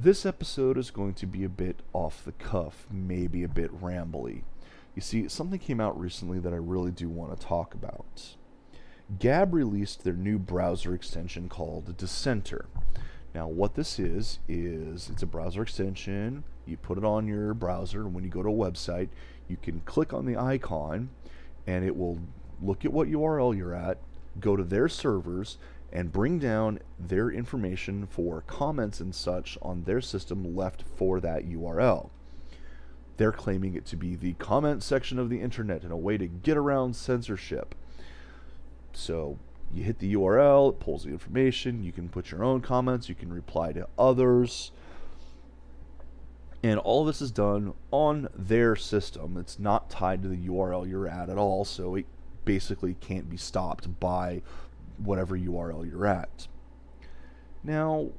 This episode is going to be a bit off the cuff, maybe a bit rambly. You see, something came out recently that I really do want to talk about. Gab released their new browser extension called Dissenter. Now, what this is it's a browser extension. You put it on your browser, and when you go to a website, you can click on the icon, and it will look at what URL you're at, go to their servers, and bring down their information for comments and such on their system left for that URL. They're claiming it to be the comment section of the internet and a way to get around censorship. So you hit the URL, it pulls the information, you can put your own comments, you can reply to others, and all this is done on their system. It's not tied to the URL you're at all, so it basically can't be stopped by whatever URL you're at. Now,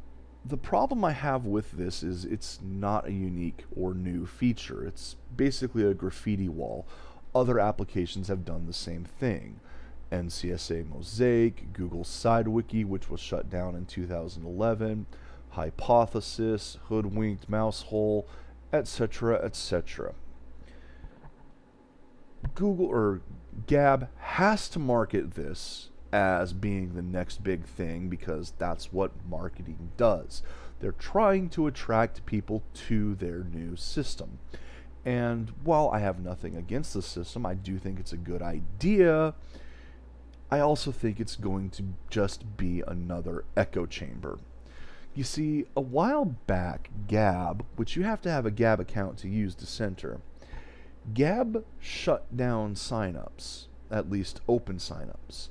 the problem I have with this is it's not a unique or new feature. It's basically a graffiti wall. Other applications have done the same thing. NCSA Mosaic, Google SideWiki, which was shut down in 2011, Hypothesis, Hoodwinked Mousehole, etc., etc. Google or Gab has to market this as being the next big thing because that's what marketing does. They're trying to attract people to their new system. And while I have nothing against the system, I do think it's a good idea. I also think it's going to just be another echo chamber. You see, a while back, Gab, which you have to have a Gab account to use Dissenter, Gab shut down signups, at least open signups.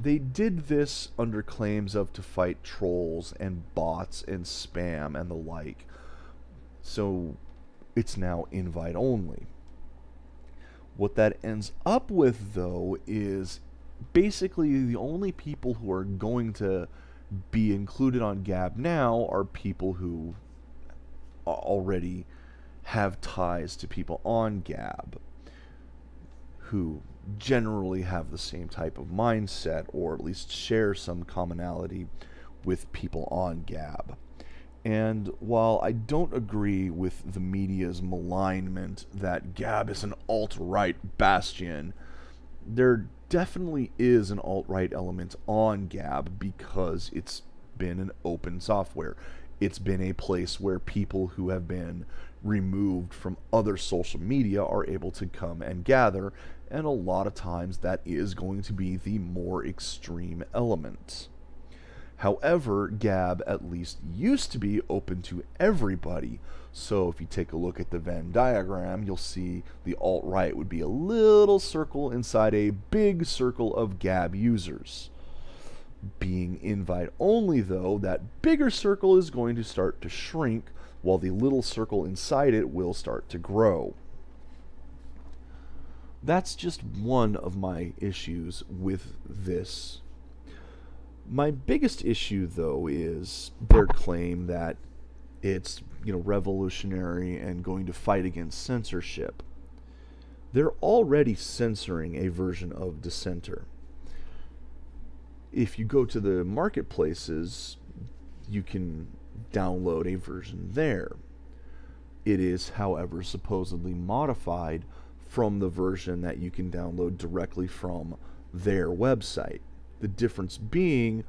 They did this under claims of to fight trolls and bots and spam and the like. So it's now invite only. What that ends up with, though, is basically the only people who are going to be included on Gab now are people who already have ties to people on Gab, who generally have the same type of mindset, or at least share some commonality with people on Gab. And while I don't agree with the media's malignment that Gab is an alt-right bastion, there definitely is an alt-right element on Gab because it's been an open software. It's been a place where people who have been removed from other social media are able to come and gather, and a lot of times that is going to be the more extreme element. However, Gab at least used to be open to everybody, so if you take a look at the Venn diagram, you'll see the alt-right would be a little circle inside a big circle of Gab users. Being invite only, though, that bigger circle is going to start to shrink while the little circle inside it will start to grow. That's just one of my issues with this. My biggest issue, though, is their claim that it's, revolutionary and going to fight against censorship. They're already censoring a version of Dissenter. If you go to the marketplaces, you can download a version there. It is, however, supposedly modified from the version that you can download directly from their website. The difference being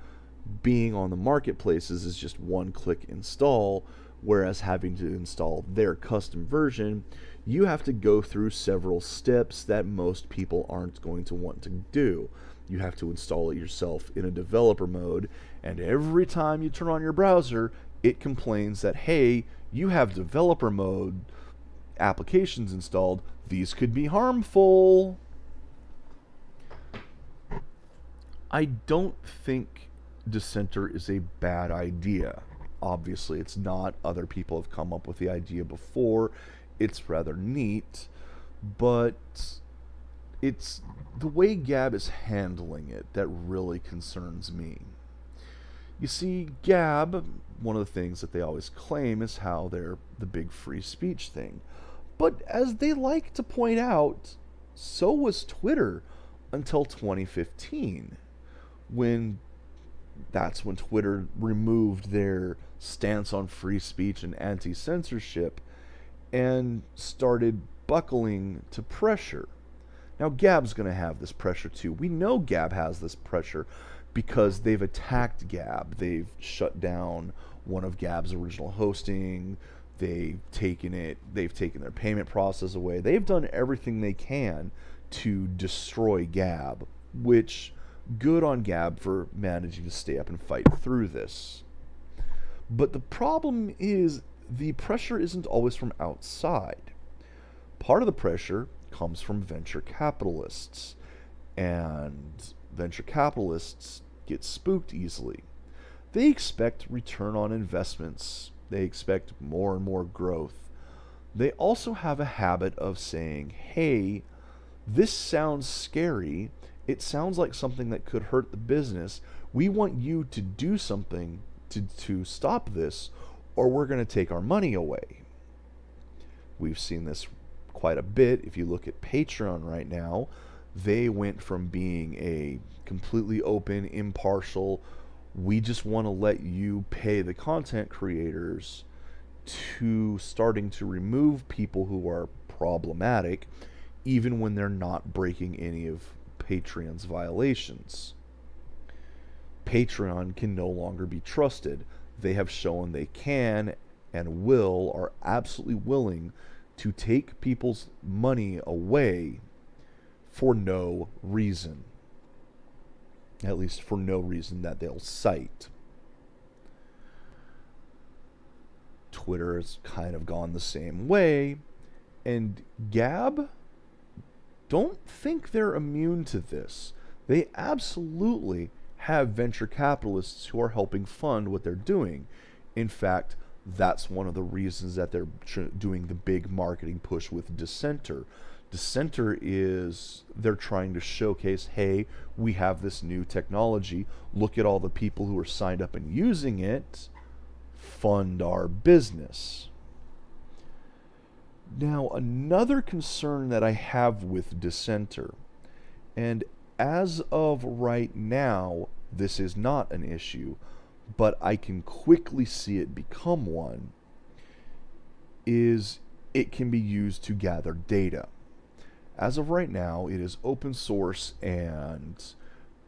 on the marketplaces is just one-click install, whereas having to install their custom version, you have to go through several steps that most people aren't going to want to do. You have to install it yourself in a developer mode, and every time you turn on your browser, it complains that, hey, you have developer mode applications installed. These could be harmful. I don't think Dissenter is a bad idea. Obviously, it's not. Other people have come up with the idea before. It's rather neat, but it's the way Gab is handling it that really concerns me. You see, Gab, one of the things that they always claim is how they're the big free speech thing. But as they like to point out, so was Twitter until 2015, when That's when Twitter removed their stance on free speech and anti censorship and started buckling to pressure. Now, Gab's going to have this pressure too. We know Gab has this pressure because they've attacked Gab. They've shut down one of Gab's original hosting. They've taken their payment process away. They've done everything they can to destroy Gab, which, good on Gab for managing to stay up and fight through this. But the problem is the pressure isn't always from outside. Part of the pressure comes from venture capitalists, and venture capitalists get spooked easily. They expect return on investments. They expect more and more growth. They also have a habit of saying, hey, this sounds scary. It sounds like something that could hurt the business. We want you to do something to stop this, or we're going to take our money away. We've seen this quite a bit. If you look at Patreon right now, they went from being a completely open, impartial, we just want to let you pay the content creators, to starting to remove people who are problematic, even when they're not breaking any of Patreon's violations. Patreon can no longer be trusted. They have shown they can and are absolutely willing to take people's money away for no reason. At least for no reason that they'll cite. Twitter has kind of gone the same way, and Gab, don't think they're immune to this. They absolutely have venture capitalists who are helping fund what they're doing. In fact, that's one of the reasons that they're doing the big marketing push with Dissenter. Dissenter is, they're trying to showcase, hey, we have this new technology. Look at all the people who are signed up and using it. Fund our business. Now, another concern that I have with Dissenter, and as of right now, this is not an issue, but I can quickly see it become one, is it can be used to gather data. As of right now, it is open source and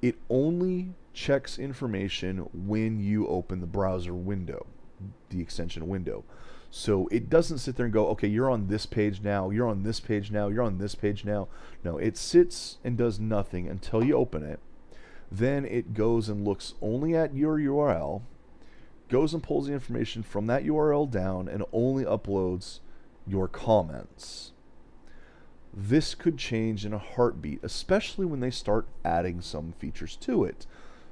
it only checks information when you open the browser window, the extension window. So it doesn't sit there and go, okay, you're on this page now, you're on this page now, you're on this page now. No, it sits and does nothing until you open it. Then it goes and looks only at your URL, goes and pulls the information from that URL down, and only uploads your comments. This could change in a heartbeat, especially when they start adding some features to it.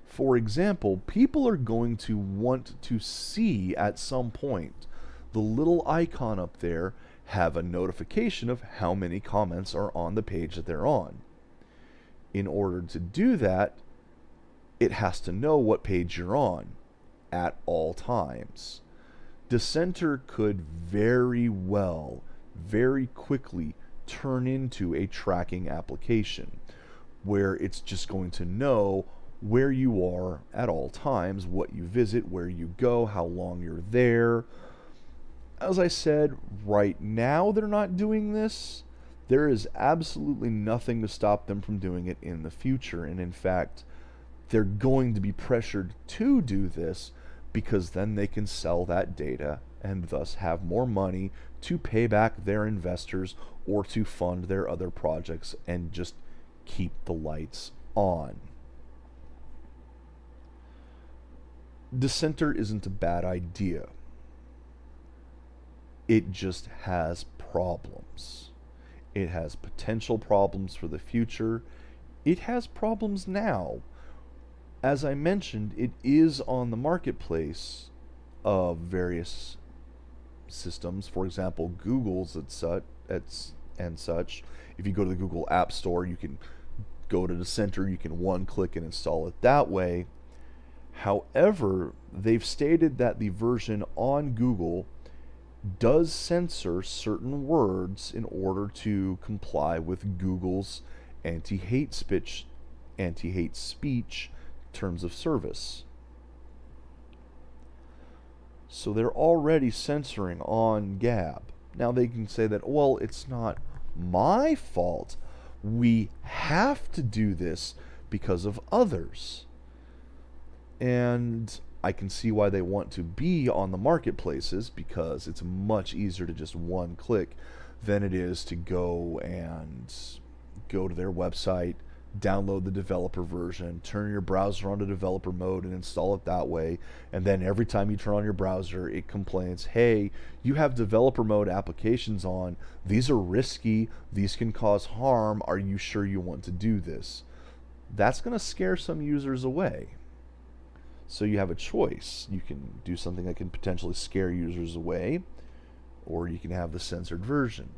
For example, people are going to want to see at some point the little icon up there have a notification of how many comments are on the page that they're on. In order to do that, it has to know what page you're on at all times. Dissenter could very well, very quickly turn into a tracking application where it's just going to know where you are at all times, what you visit, where you go, how long you're there. As I said, right now they're not doing this. There is absolutely nothing to stop them from doing it in the future, and in fact, they're going to be pressured to do this because then they can sell that data and thus have more money to pay back their investors or to fund their other projects and just keep the lights on. Dissenter isn't a bad idea. It just has problems. It has potential problems for the future. It has problems now. As I mentioned, it is on the marketplace of various systems. For example, Google's and such. If you go to the Google App Store, you can go to Dissenter. You can one-click and install it that way. However, they've stated that the version on Google does censor certain words in order to comply with Google's anti-hate speech terms of service. So they're already censoring on Gab. Now they can say that, well, it's not my fault. We have to do this because of others. And I can see why they want to be on the marketplaces, because it's much easier to just one click than it is to go to their website, download the developer version, turn your browser onto developer mode and install it that way. And then every time you turn on your browser, it complains, hey, you have developer mode applications on. These are risky. These can cause harm. Are you sure you want to do this? That's going to scare some users away. So you have a choice. You can do something that can potentially scare users away, or you can have the censored version.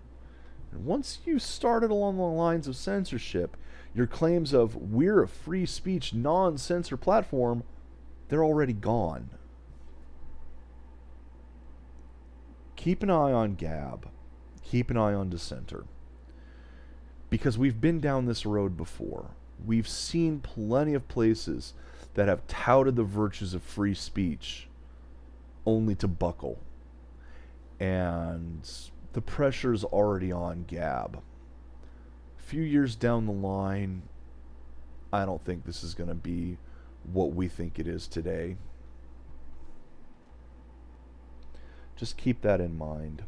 And once you started along the lines of censorship, your claims of we're a free speech, non-censor platform, they're already gone. Keep an eye on Gab. Keep an eye on Dissenter. Because we've been down this road before. We've seen plenty of places that have touted the virtues of free speech only to buckle. And the pressure's already on Gab. A few years down the line, I don't think this is going to be what we think it is today. Just keep that in mind.